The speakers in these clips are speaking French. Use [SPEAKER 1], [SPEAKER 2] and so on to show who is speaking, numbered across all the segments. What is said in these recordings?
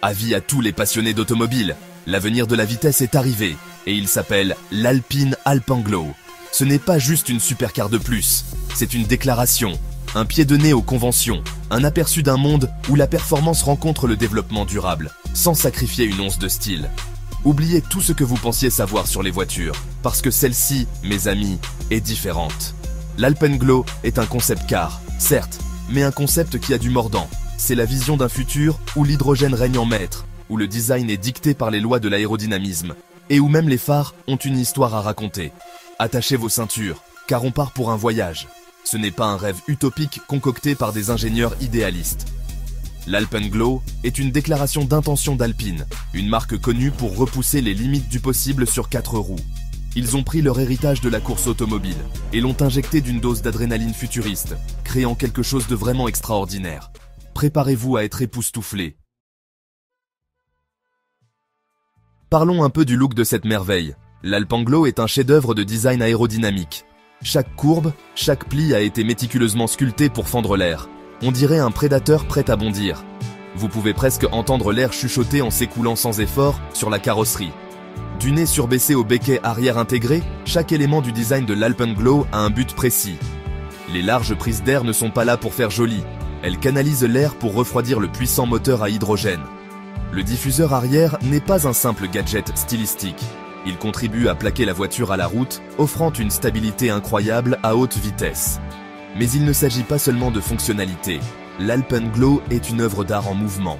[SPEAKER 1] Avis à tous les passionnés d'automobile, l'avenir de la vitesse est arrivé, et il s'appelle l'Alpine Alpenglow. Ce n'est pas juste une supercar de plus, c'est une déclaration, un pied de nez aux conventions, un aperçu d'un monde où la performance rencontre le développement durable, sans sacrifier une once de style. Oubliez tout ce que vous pensiez savoir sur les voitures, parce que celle-ci, mes amis, est différente. L'Alpenglow est un concept car, certes, mais un concept qui a du mordant. C'est la vision d'un futur où l'hydrogène règne en maître, où le design est dicté par les lois de l'aérodynamisme, et où même les phares ont une histoire à raconter. Attachez vos ceintures, car on part pour un voyage. Ce n'est pas un rêve utopique concocté par des ingénieurs idéalistes. L'Alpenglow est une déclaration d'intention d'Alpine, une marque connue pour repousser les limites du possible sur 4 roues. Ils ont pris leur héritage de la course automobile et l'ont injecté d'une dose d'adrénaline futuriste, créant quelque chose de vraiment extraordinaire. Préparez-vous à être époustouflés. Parlons un peu du look de cette merveille. L'Alpenglow est un chef-d'œuvre de design aérodynamique. Chaque courbe, chaque pli a été méticuleusement sculpté pour fendre l'air. On dirait un prédateur prêt à bondir. Vous pouvez presque entendre l'air chuchoter en s'écoulant sans effort sur la carrosserie. Du nez surbaissé au becquet arrière intégré, chaque élément du design de l'Alpenglow a un but précis. Les larges prises d'air ne sont pas là pour faire joli. Elles canalisent l'air pour refroidir le puissant moteur à hydrogène. Le diffuseur arrière n'est pas un simple gadget stylistique. Il contribue à plaquer la voiture à la route, offrant une stabilité incroyable à haute vitesse. Mais il ne s'agit pas seulement de fonctionnalité. L'Alpenglow est une œuvre d'art en mouvement.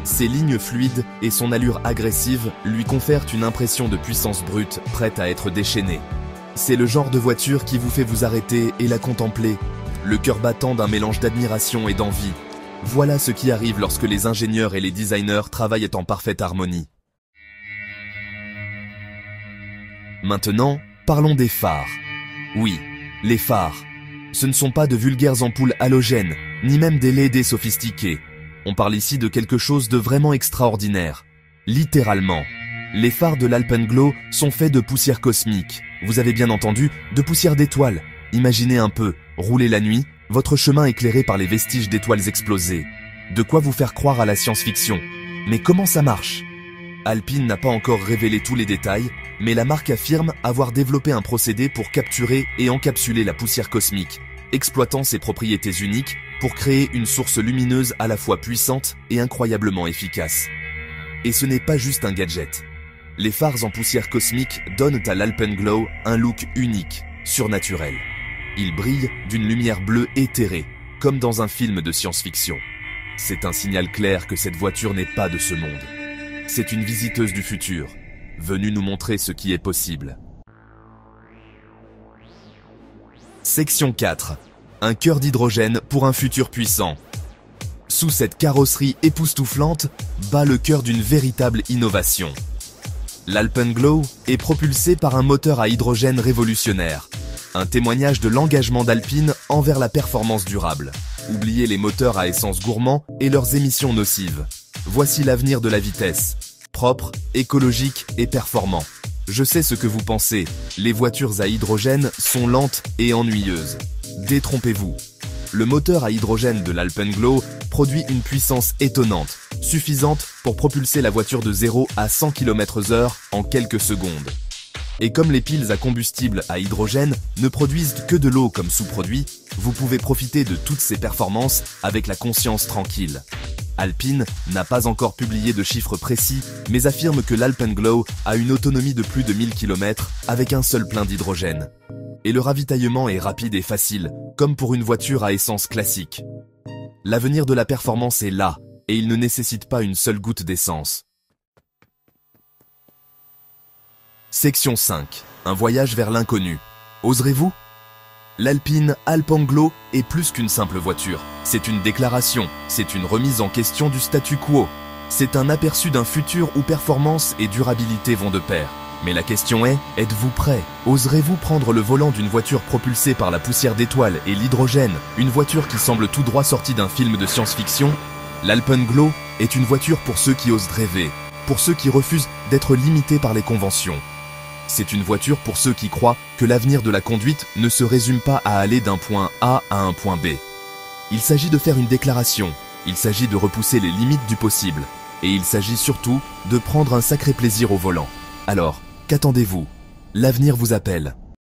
[SPEAKER 1] Ses lignes fluides et son allure agressive lui confèrent une impression de puissance brute prête à être déchaînée. C'est le genre de voiture qui vous fait vous arrêter et la contempler, le cœur battant d'un mélange d'admiration et d'envie. Voilà ce qui arrive lorsque les ingénieurs et les designers travaillent en parfaite harmonie. Maintenant, parlons des phares. Oui, les phares. Ce ne sont pas de vulgaires ampoules halogènes, ni même des LED sophistiqués. On parle ici de quelque chose de vraiment extraordinaire. Littéralement. Les phares de l'Alpenglow sont faits de poussière cosmique. Vous avez bien entendu, de poussière d'étoiles. Imaginez un peu, rouler la nuit, votre chemin éclairé par les vestiges d'étoiles explosées. De quoi vous faire croire à la science-fiction. Mais comment ça marche ? Alpine n'a pas encore révélé tous les détails, mais la marque affirme avoir développé un procédé pour capturer et encapsuler la poussière cosmique, exploitant ses propriétés uniques pour créer une source lumineuse à la fois puissante et incroyablement efficace. Et ce n'est pas juste un gadget. Les phares en poussière cosmique donnent à l'Alpenglow un look unique, surnaturel. Ils brillent d'une lumière bleue éthérée, comme dans un film de science-fiction. C'est un signal clair que cette voiture n'est pas de ce monde. C'est une visiteuse du futur, venue nous montrer ce qui est possible. Section 4. Un cœur d'hydrogène pour un futur puissant. Sous cette carrosserie époustouflante, bat le cœur d'une véritable innovation. L'Alpenglow est propulsé par un moteur à hydrogène révolutionnaire. Un témoignage de l'engagement d'Alpine envers la performance durable. Oubliez les moteurs à essence gourmand et leurs émissions nocives. Voici l'avenir de la vitesse. Propre, écologique et performant. Je sais ce que vous pensez, les voitures à hydrogène sont lentes et ennuyeuses. Détrompez-vous. Le moteur à hydrogène de l'Alpenglow produit une puissance étonnante, suffisante pour propulser la voiture de 0 à 100 km/h en quelques secondes. Et comme les piles à combustible à hydrogène ne produisent que de l'eau comme sous-produit, vous pouvez profiter de toutes ces performances avec la conscience tranquille. Alpine n'a pas encore publié de chiffres précis, mais affirme que l'Alpenglow a une autonomie de plus de 1000 km avec un seul plein d'hydrogène. Et le ravitaillement est rapide et facile, comme pour une voiture à essence classique. L'avenir de la performance est là, et il ne nécessite pas une seule goutte d'essence. Section 5. Un voyage vers l'inconnu. Oserez-vous ? L'Alpine Alpenglow est plus qu'une simple voiture. C'est une déclaration, c'est une remise en question du statu quo. C'est un aperçu d'un futur où performance et durabilité vont de pair. Mais la question est, êtes-vous prêt? Oserez-vous prendre le volant d'une voiture propulsée par la poussière d'étoiles et l'hydrogène, une voiture qui semble tout droit sortie d'un film de science-fiction? L'Alpenglow est une voiture pour ceux qui osent rêver, pour ceux qui refusent d'être limités par les conventions. C'est une voiture pour ceux qui croient que l'avenir de la conduite ne se résume pas à aller d'un point A à un point B. Il s'agit de faire une déclaration, il s'agit de repousser les limites du possible. Et il s'agit surtout de prendre un sacré plaisir au volant. Alors, qu'attendez-vous? L'avenir vous appelle.